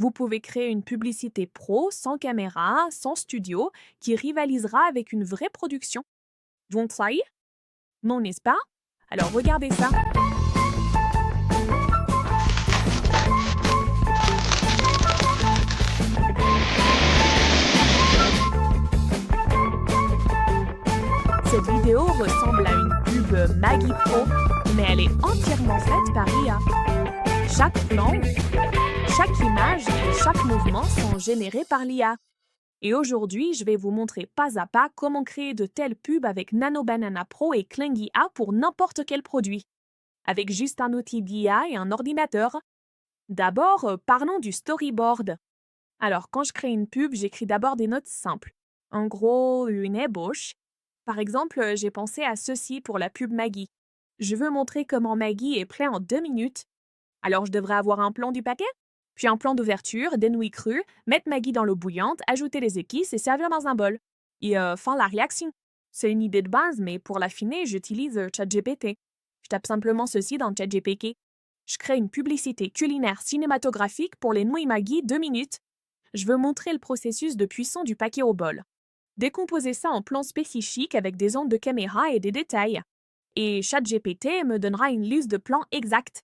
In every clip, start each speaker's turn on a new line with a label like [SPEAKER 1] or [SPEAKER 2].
[SPEAKER 1] Vous pouvez créer une publicité pro, sans caméra, sans studio, qui rivalisera avec une vraie production. Donc ça y est? Non, n'est-ce pas? Alors regardez ça. Cette vidéo ressemble à une pub Maggie Pro, mais elle est entièrement faite par IA. Chaque plan, chaque image et chaque mouvement sont générés par l'IA. Et aujourd'hui, je vais vous montrer pas à pas comment créer de telles pubs avec Nano Banana Pro et Kling IA pour n'importe quel produit, avec juste un outil d'IA et un ordinateur. D'abord, parlons du storyboard. Alors, quand je crée une pub, j'écris d'abord des notes simples. En gros, une ébauche. Par exemple, j'ai pensé à ceci pour la pub Maggie. Je veux montrer comment Maggie est prêt en 2 minutes. Alors, je devrais avoir un plan du paquet, puis un plan d'ouverture, des nouilles crues, mettre Maggie dans l'eau bouillante, ajouter les épices et servir dans un bol. Et fin la réaction. C'est une idée de base, mais pour l'affiner, j'utilise ChatGPT. Je tape simplement ceci dans ChatGPT. Je crée une publicité culinaire cinématographique pour les nouilles Maggie 2 minutes. Je veux montrer le processus de cuisson du paquet au bol. Décomposer ça en plans spécifiques avec des angles de caméra et des détails. Et ChatGPT me donnera une liste de plans exacts.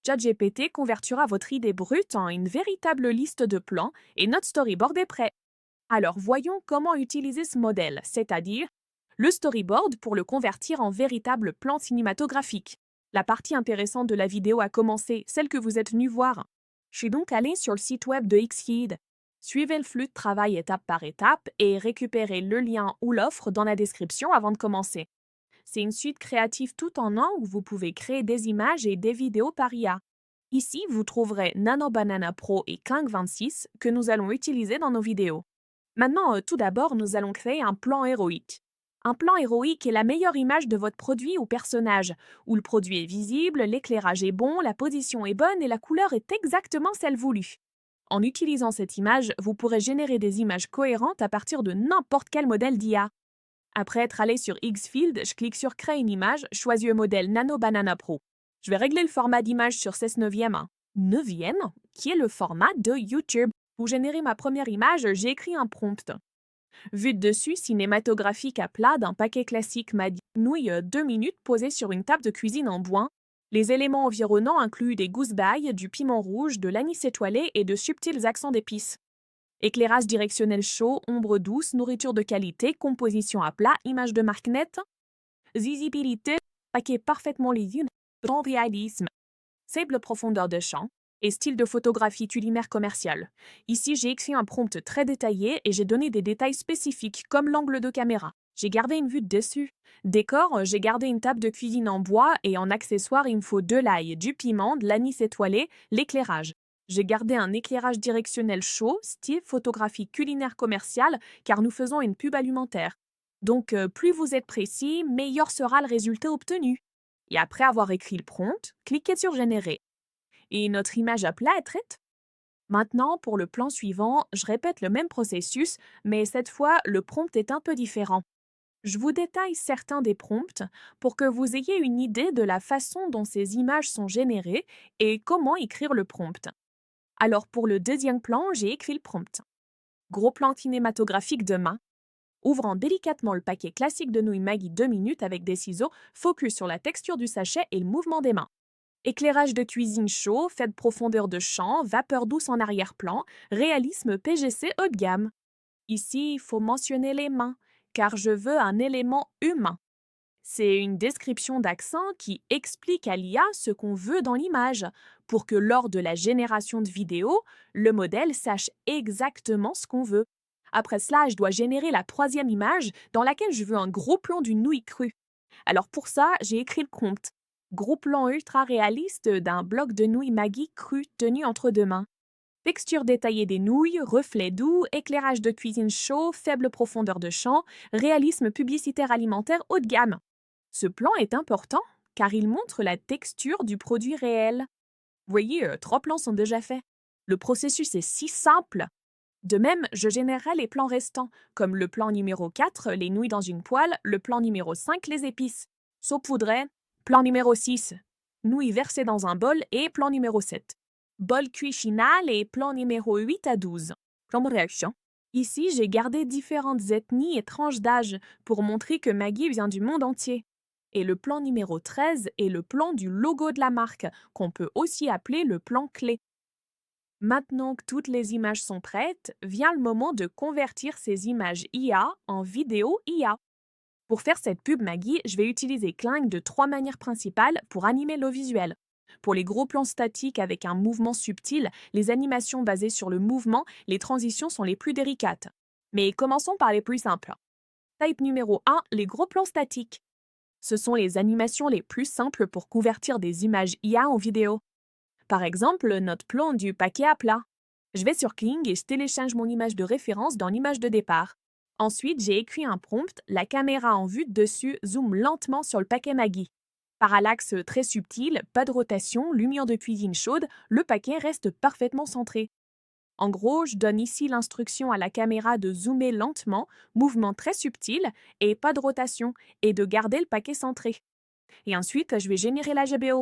[SPEAKER 1] ChatGPT convertira votre idée brute en une véritable liste de plans et notre storyboard est prêt. Alors voyons comment utiliser ce modèle, c'est-à-dire le storyboard pour le convertir en véritable plan cinématographique. La partie intéressante de la vidéo a commencé, celle que vous êtes venu voir. Je suis donc allée sur le site web de Xfeed. Suivez le flux de travail étape par étape et récupérez le lien ou l'offre dans la description avant de commencer. C'est une suite créative tout en un où vous pouvez créer des images et des vidéos par IA. Ici, vous trouverez Nano Banana Pro et Kling 26 que nous allons utiliser dans nos vidéos. Maintenant, tout d'abord, nous allons créer un plan héroïque. Un plan héroïque est la meilleure image de votre produit ou personnage, où le produit est visible, l'éclairage est bon, la position est bonne et la couleur est exactement celle voulue. En utilisant cette image, vous pourrez générer des images cohérentes à partir de n'importe quel modèle d'IA. Après être allé sur Xfield, je clique sur Créer une image, choisis le modèle Nano Banana Pro. Je vais régler le format d'image sur 16:9, 9e, qui est le format de YouTube. Pour générer ma première image, j'ai écrit un prompt. Vue de dessus, cinématographique à plat d'un paquet classique Maggie nouilles 2 minutes posé sur une table de cuisine en bois. Les éléments environnants incluent des gousses d'ail, du piment rouge, de l'anis étoilé et de subtils accents d'épices. Éclairage directionnel chaud, ombre douce, nourriture de qualité, composition à plat, image de marque nette. Visibilité, paquet parfaitement lisible, grand réalisme. Faible profondeur de champ et style de photographie culinaire commerciale. Ici, j'ai écrit un prompt très détaillé et j'ai donné des détails spécifiques comme l'angle de caméra. J'ai gardé une vue de dessus. Décor, j'ai gardé une table de cuisine en bois et en accessoire, il me faut de l'ail, du piment, de l'anis étoilé, l'éclairage. J'ai gardé un éclairage directionnel chaud, style photographie culinaire commerciale, car nous faisons une pub alimentaire. Donc, plus vous êtes précis, meilleur sera le résultat obtenu. Et après avoir écrit le prompt, cliquez sur Générer. Et notre image à plat est prête. Maintenant, pour le plan suivant, je répète le même processus, mais cette fois, le prompt est un peu différent. Je vous détaille certains des prompts pour que vous ayez une idée de la façon dont ces images sont générées et comment écrire le prompt. Alors pour le deuxième plan, j'ai écrit le prompt. Gros plan cinématographique de main. Ouvrant délicatement le paquet classique de nouilles Maggie 2 minutes avec des ciseaux, focus sur la texture du sachet et le mouvement des mains. Éclairage de cuisine chaud, faible profondeur de champ, vapeur douce en arrière-plan, réalisme PGC haut de gamme. Ici, il faut mentionner les mains, car je veux un élément humain. C'est une description d'accent qui explique à l'IA ce qu'on veut dans l'image, pour que lors de la génération de vidéos, le modèle sache exactement ce qu'on veut. Après cela, je dois générer la troisième image dans laquelle je veux un gros plan d'une nouille crue. Alors pour ça, j'ai écrit le prompt. Gros plan ultra réaliste d'un bloc de nouilles Maggie crues tenu entre deux mains. Texture détaillée des nouilles, reflets doux, éclairage de cuisine chaud, faible profondeur de champ, réalisme publicitaire alimentaire haut de gamme. Ce plan est important car il montre la texture du produit réel. Voyez, 3 plans sont déjà faits. Le processus est si simple. De même, je générerai les plans restants, comme le plan numéro 4, les nouilles dans une poêle, le plan numéro 5, les épices. Saupoudrer, plan numéro 6, nouilles versées dans un bol et plan numéro 7. bol cuit final et plan numéro 8 à 12. Plan de réaction. Ici, j'ai gardé différentes ethnies et tranches d'âge pour montrer que Maggi vient du monde entier. Et le plan numéro 13 est le plan du logo de la marque, qu'on peut aussi appeler le plan clé. Maintenant que toutes les images sont prêtes, vient le moment de convertir ces images IA en vidéo IA. Pour faire cette pub Maggi, je vais utiliser Kling de 3 manières principales pour animer le visuel. Pour les gros plans statiques avec un mouvement subtil, les animations basées sur le mouvement, les transitions sont les plus délicates. Mais commençons par les plus simples. Type numéro 1, les gros plans statiques. Ce sont les animations les plus simples pour convertir des images IA en vidéo. Par exemple, notre plan du paquet à plat. Je vais sur Kling et je télécharge mon image de référence dans l'image de départ. Ensuite, j'ai écrit un prompt, la caméra en vue de dessus zoome lentement sur le paquet Maggi. Parallaxe très subtil, pas de rotation, lumière de cuisine chaude, le paquet reste parfaitement centré. En gros, je donne ici l'instruction à la caméra de zoomer lentement, mouvement très subtil et pas de rotation, et de garder le paquet centré. Et ensuite, je vais générer la GBO.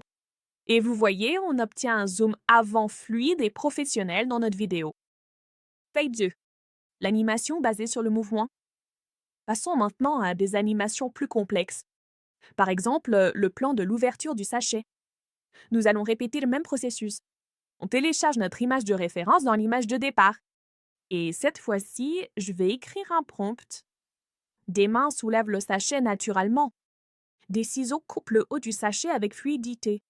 [SPEAKER 1] Et vous voyez, on obtient un zoom avant fluide et professionnel dans notre vidéo. Type 2. L'animation basée sur le mouvement. Passons maintenant à des animations plus complexes. Par exemple, le plan de l'ouverture du sachet. Nous allons répéter le même processus. On télécharge notre image de référence dans l'image de départ. Et cette fois-ci, je vais écrire un prompt. Des mains soulèvent le sachet naturellement. Des ciseaux coupent le haut du sachet avec fluidité.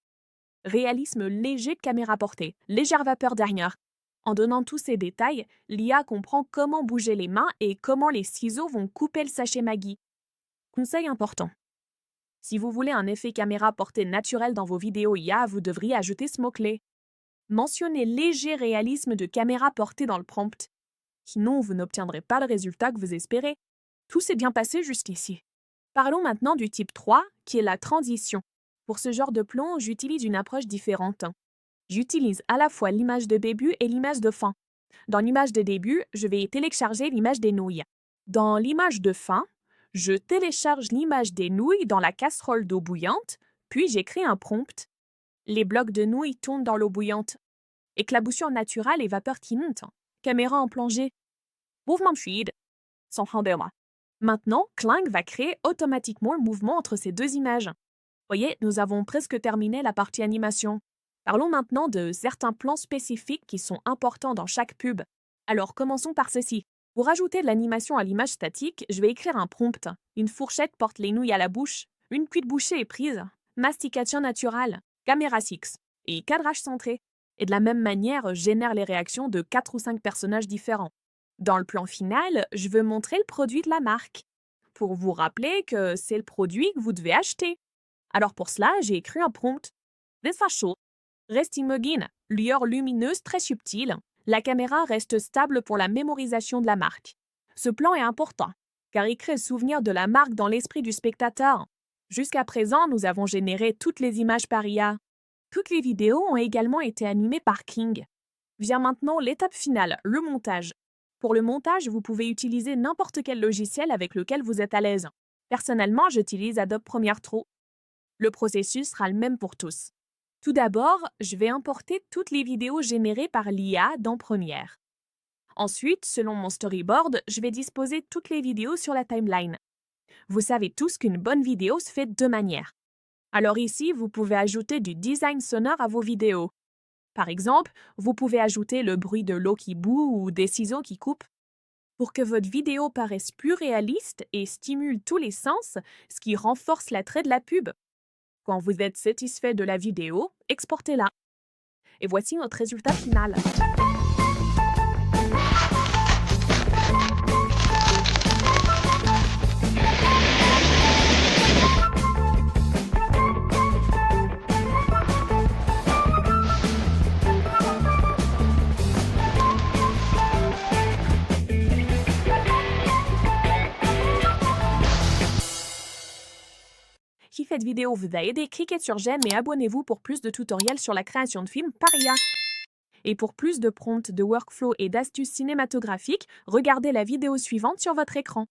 [SPEAKER 1] Réalisme léger de caméra portée, légère vapeur derrière. En donnant tous ces détails, l'IA comprend comment bouger les mains et comment les ciseaux vont couper le sachet Maggi. Conseil important. Si vous voulez un effet caméra portée naturel dans vos vidéos IA, vous devriez ajouter ce mot-clé. Mentionnez léger réalisme de caméra portée dans le prompt. Sinon, vous n'obtiendrez pas le résultat que vous espérez. Tout s'est bien passé jusqu'ici. Parlons maintenant du type 3, qui est la transition. Pour ce genre de plan, j'utilise une approche différente. J'utilise à la fois l'image de début et l'image de fin. Dans l'image de début, je vais télécharger l'image des nouilles. Dans l'image de fin, je télécharge l'image des nouilles dans la casserole d'eau bouillante, puis j'écris un prompt. Les blocs de nouilles tournent dans l'eau bouillante. Éclaboussure naturelle et vapeur qui monte. Caméra en plongée. Mouvement fluide. Sans rendement. Maintenant, Kling va créer automatiquement le mouvement entre ces deux images. Voyez, nous avons presque terminé la partie animation. Parlons maintenant de certains plans spécifiques qui sont importants dans chaque pub. Alors commençons par ceci. Pour ajouter de l'animation à l'image statique, je vais écrire un prompt. Une fourchette porte les nouilles à la bouche. Une cuite bouchée est prise. Mastication naturelle. Caméra 6. Et cadrage centré. Et de la même manière, génère les réactions de 4 ou 5 personnages différents. Dans le plan final, je veux montrer le produit de la marque. Pour vous rappeler que c'est le produit que vous devez acheter. Alors pour cela, j'ai écrit un prompt. This was short. Reste immobile, lueur lumineuse très subtile. La caméra reste stable pour la mémorisation de la marque. Ce plan est important, car il crée le souvenir de la marque dans l'esprit du spectateur. Jusqu'à présent, nous avons généré toutes les images par IA. Toutes les vidéos ont également été animées par Kling. Vient maintenant l'étape finale, le montage. Pour le montage, vous pouvez utiliser n'importe quel logiciel avec lequel vous êtes à l'aise. Personnellement, j'utilise Adobe Premiere Pro. Le processus sera le même pour tous. Tout d'abord, je vais importer toutes les vidéos générées par l'IA dans Premiere. Ensuite, selon mon storyboard, je vais disposer toutes les vidéos sur la timeline. Vous savez tous qu'une bonne vidéo se fait de deux manières. Alors ici, vous pouvez ajouter du design sonore à vos vidéos. Par exemple, vous pouvez ajouter le bruit de l'eau qui bout ou des ciseaux qui coupent. Pour que votre vidéo paraisse plus réaliste et stimule tous les sens, ce qui renforce l'attrait de la pub. Quand vous êtes satisfait de la vidéo, exportez-la. Et voici notre résultat final. Si cette vidéo vous a aidé, cliquez sur j'aime et abonnez-vous pour plus de tutoriels sur la création de films par IA. Et pour plus de prompts, de workflow et d'astuces cinématographiques, regardez la vidéo suivante sur votre écran.